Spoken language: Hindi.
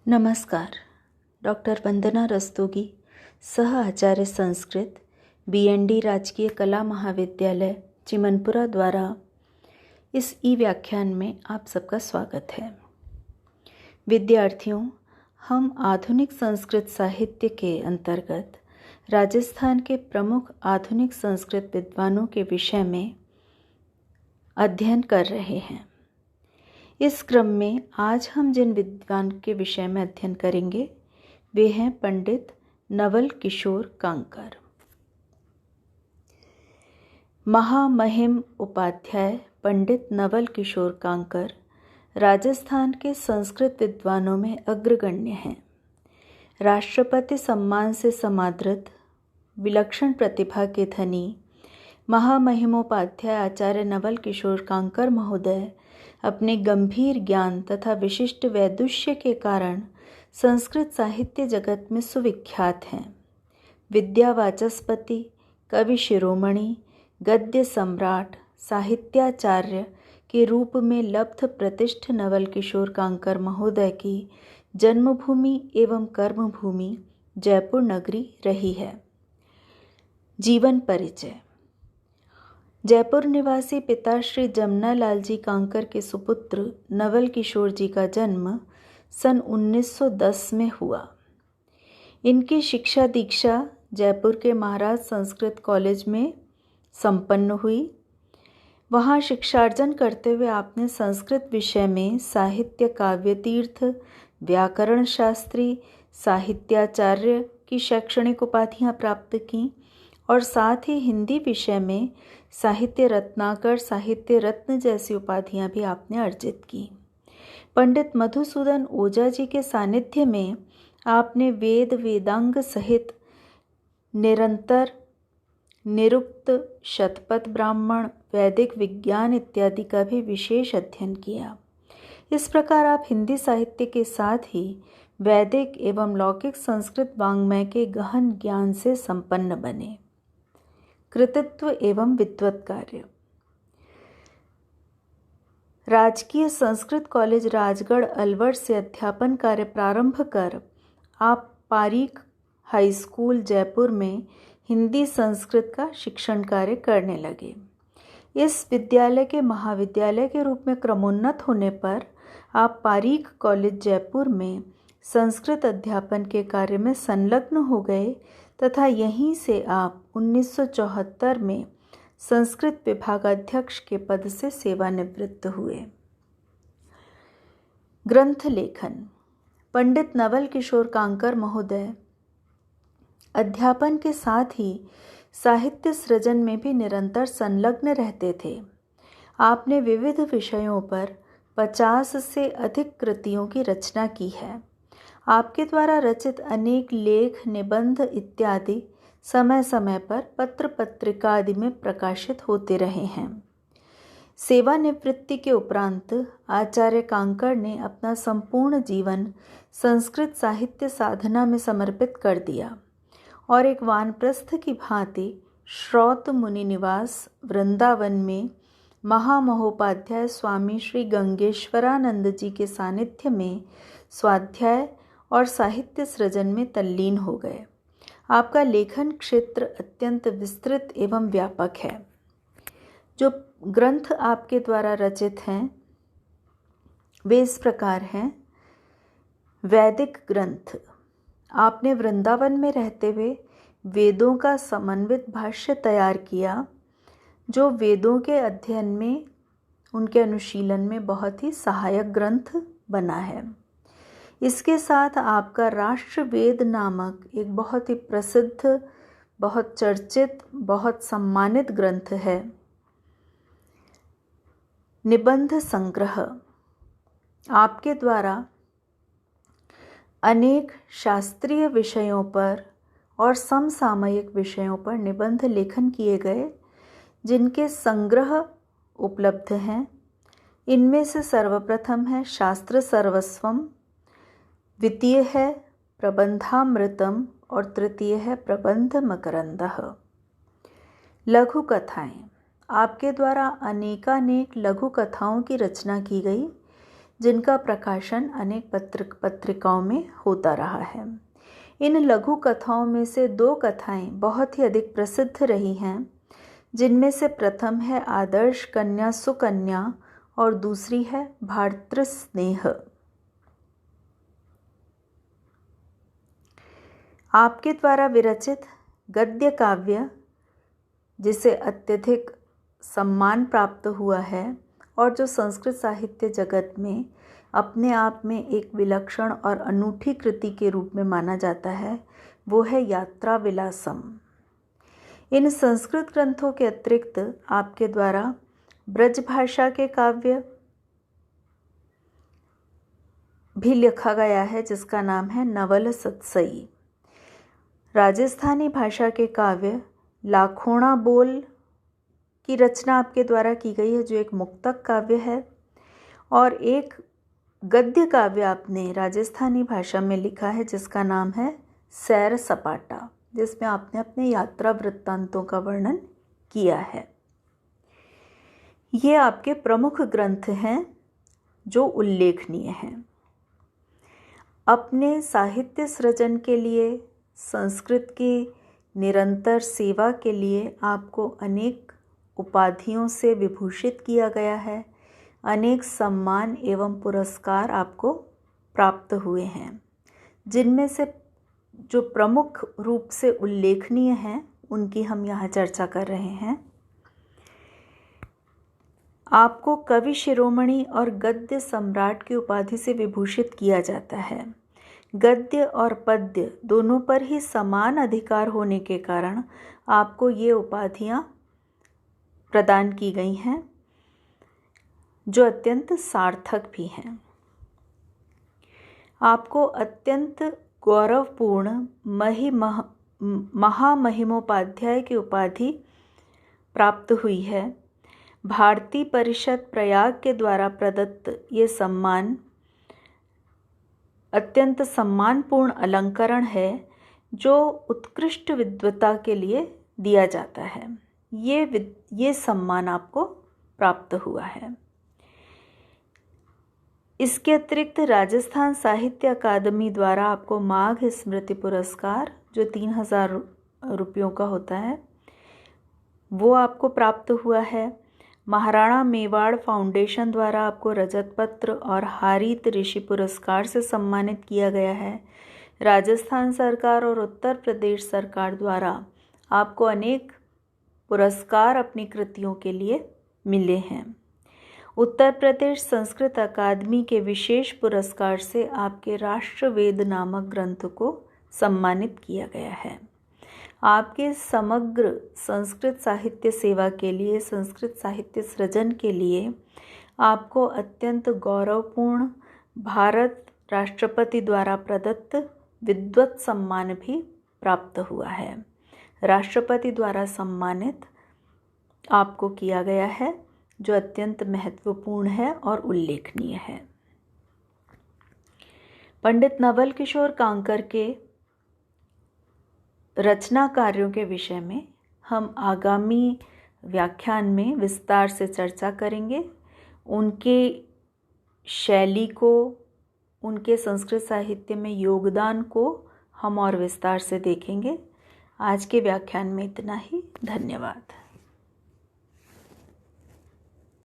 नमस्कार। डॉक्टर वंदना रस्तोगी, सह आचार्य संस्कृत, BND राजकीय कला महाविद्यालय चिमनपुरा द्वारा इस व्याख्यान में आप सबका स्वागत है। विद्यार्थियों, हम आधुनिक संस्कृत साहित्य के अंतर्गत राजस्थान के प्रमुख आधुनिक संस्कृत विद्वानों के विषय में अध्ययन कर रहे हैं। इस क्रम में आज हम जिन विद्वान के विषय में अध्ययन करेंगे वे हैं पंडित नवल किशोर कांकर। महामहिम उपाध्याय पंडित नवल किशोर कांकर राजस्थान के संस्कृत विद्वानों में अग्रगण्य हैं। राष्ट्रपति सम्मान से समादृत विलक्षण प्रतिभा के धनी महामहिमोपाध्याय आचार्य नवल किशोर कांकर महोदय अपने गंभीर ज्ञान तथा विशिष्ट वैदुष्य के कारण संस्कृत साहित्य जगत में सुविख्यात हैं। विद्या वाचस्पति, कवि शिरोमणि, गद्य सम्राट, साहित्याचार्य के रूप में लब्ध प्रतिष्ठ नवल किशोर कांकर महोदय की जन्मभूमि एवं कर्मभूमि जयपुर नगरी रही है। जीवन परिचय। जयपुर निवासी पिता श्री जमनालाल जी कांकर के सुपुत्र नवल किशोर जी का जन्म सन 1910 में हुआ। इनकी शिक्षा दीक्षा जयपुर के महाराज संस्कृत कॉलेज में संपन्न हुई। वहाँ शिक्षार्जन करते हुए आपने संस्कृत विषय में साहित्य काव्य तीर्थ, व्याकरण शास्त्री, साहित्याचार्य की शैक्षणिक उपाधियाँ प्राप्त की और साथ ही हिंदी विषय में साहित्य रत्नाकर, साहित्य रत्न जैसी उपाधियां भी आपने अर्जित की। पंडित मधुसूदन ओझा जी के सानिध्य में आपने वेद वेदांग सहित निरंतर, निरुक्त, शतपथ ब्राह्मण, वैदिक विज्ञान इत्यादि का भी विशेष अध्ययन किया। इस प्रकार आप हिंदी साहित्य के साथ ही वैदिक एवं लौकिक संस्कृत वाङ्मय के गहन ज्ञान से संपन्न बने। कृतित्व एवं विद्वत कार्य। राजकीय संस्कृत कॉलेज राजगढ़ अलवर से अध्यापन कार्य प्रारंभ कर आप पारीख हाई स्कूल जयपुर में हिंदी संस्कृत का शिक्षण कार्य करने लगे। इस विद्यालय के महाविद्यालय के रूप में क्रमोन्नत होने पर आप पारीख कॉलेज जयपुर में संस्कृत अध्यापन के कार्य में संलग्न हो गए तथा यहीं से आप 1974 में संस्कृत विभागाध्यक्ष के पद से सेवानिवृत्त हुए। ग्रंथ लेखन। पंडित नवल किशोर कांकर महोदय अध्यापन के साथ ही साहित्य सृजन में भी निरंतर संलग्न रहते थे। आपने विविध विषयों पर 50 से अधिक कृतियों की रचना की है। आपके द्वारा रचित अनेक लेख, निबंध इत्यादि समय समय पर पत्र पत्रिका आदि में प्रकाशित होते रहे हैं। सेवानिवृत्ति के उपरांत आचार्य कांकर ने अपना संपूर्ण जीवन संस्कृत साहित्य साधना में समर्पित कर दिया और एक वानप्रस्थ की भांति श्रौत मुनि निवास वृंदावन में महामहोपाध्याय स्वामी श्री गंगेश्वरानंद जी के सानिध्य में स्वाध्याय और साहित्य सृजन में तल्लीन हो गए। आपका लेखन क्षेत्र अत्यंत विस्तृत एवं व्यापक है। जो ग्रंथ आपके द्वारा रचित हैं वे इस प्रकार हैं। वैदिक ग्रंथ। आपने वृंदावन में रहते हुए वेदों का समन्वित भाष्य तैयार किया, जो वेदों के अध्ययन में, उनके अनुशीलन में बहुत ही सहायक ग्रंथ बना है। इसके साथ आपका राष्ट्रवेद नामक एक बहुत ही प्रसिद्ध, बहुत चर्चित, बहुत सम्मानित ग्रंथ है। निबंध संग्रह। आपके द्वारा अनेक शास्त्रीय विषयों पर और समसामयिक विषयों पर निबंध लेखन किए गए, जिनके संग्रह उपलब्ध हैं। इनमें से सर्वप्रथम है शास्त्र सर्वस्वम, द्वितीय है प्रबंधामृतम और तृतीय है प्रबंध मकरंदः। लघु कथाएं। आपके द्वारा अनेकानेक लघु कथाओं की रचना की गई, जिनका प्रकाशन अनेक पत्रिकाओं में होता रहा है। इन लघु कथाओं में से 2 कथाएं बहुत ही अधिक प्रसिद्ध रही हैं, जिनमें से प्रथम है आदर्श कन्या सुकन्या और दूसरी है भातृस्नेह। आपके द्वारा विरचित गद्य काव्य, जिसे अत्यधिक सम्मान प्राप्त हुआ है और जो संस्कृत साहित्य जगत में अपने आप में एक विलक्षण और अनूठी कृति के रूप में माना जाता है, वो है यात्रा विलासम। इन संस्कृत ग्रंथों के अतिरिक्त आपके द्वारा ब्रज भाषा के काव्य भी लिखा गया है, जिसका नाम है नवल सतसई। राजस्थानी भाषा के काव्य लाखोणा बोल की रचना आपके द्वारा की गई है, जो एक मुक्तक काव्य है, और एक गद्य काव्य आपने राजस्थानी भाषा में लिखा है, जिसका नाम है सैर सपाटा, जिसमें आपने अपने यात्रा वृत्तांतों का वर्णन किया है। ये आपके प्रमुख ग्रंथ हैं जो उल्लेखनीय हैं। अपने साहित्य सृजन के लिए, संस्कृत की निरंतर सेवा के लिए आपको अनेक उपाधियों से विभूषित किया गया है। अनेक सम्मान एवं पुरस्कार आपको प्राप्त हुए हैं, जिनमें से जो प्रमुख रूप से उल्लेखनीय हैं उनकी हम यहाँ चर्चा कर रहे हैं। आपको कवि शिरोमणि और गद्य सम्राट की उपाधि से विभूषित किया जाता है। गद्य और पद्य दोनों पर ही समान अधिकार होने के कारण आपको ये उपाधियाँ प्रदान की गई हैं, जो अत्यंत सार्थक भी हैं। आपको अत्यंत गौरवपूर्ण महामहिमोपाध्याय की उपाधि प्राप्त हुई है। भारतीय परिषद प्रयाग के द्वारा प्रदत्त ये सम्मान अत्यंत सम्मानपूर्ण अलंकरण है, जो उत्कृष्ट विद्वता के लिए दिया जाता है। ये सम्मान आपको प्राप्त हुआ है। इसके अतिरिक्त राजस्थान साहित्य अकादमी द्वारा आपको माघ स्मृति पुरस्कार, जो 3000 रुपयों का होता है, वो आपको प्राप्त हुआ है। महाराणा मेवाड़ फाउंडेशन द्वारा आपको रजत पत्र और हारीत ऋषि पुरस्कार से सम्मानित किया गया है। राजस्थान सरकार और उत्तर प्रदेश सरकार द्वारा आपको अनेक पुरस्कार अपनी कृतियों के लिए मिले हैं। उत्तर प्रदेश संस्कृत अकादमी के विशेष पुरस्कार से आपके राष्ट्रवेद नामक ग्रंथ को सम्मानित किया गया है। आपके समग्र संस्कृत साहित्य सेवा के लिए, संस्कृत साहित्य सृजन के लिए आपको अत्यंत गौरवपूर्ण भारत राष्ट्रपति द्वारा प्रदत्त विद्वत सम्मान भी प्राप्त हुआ है। राष्ट्रपति द्वारा सम्मानित आपको किया गया है, जो अत्यंत महत्वपूर्ण है और उल्लेखनीय है। पंडित नवल किशोर कांकर के रचना कार्यों के विषय में हम आगामी व्याख्यान में विस्तार से चर्चा करेंगे। उनके शैली को, उनके संस्कृत साहित्य में योगदान को हम और विस्तार से देखेंगे। आज के व्याख्यान में इतना ही। धन्यवाद।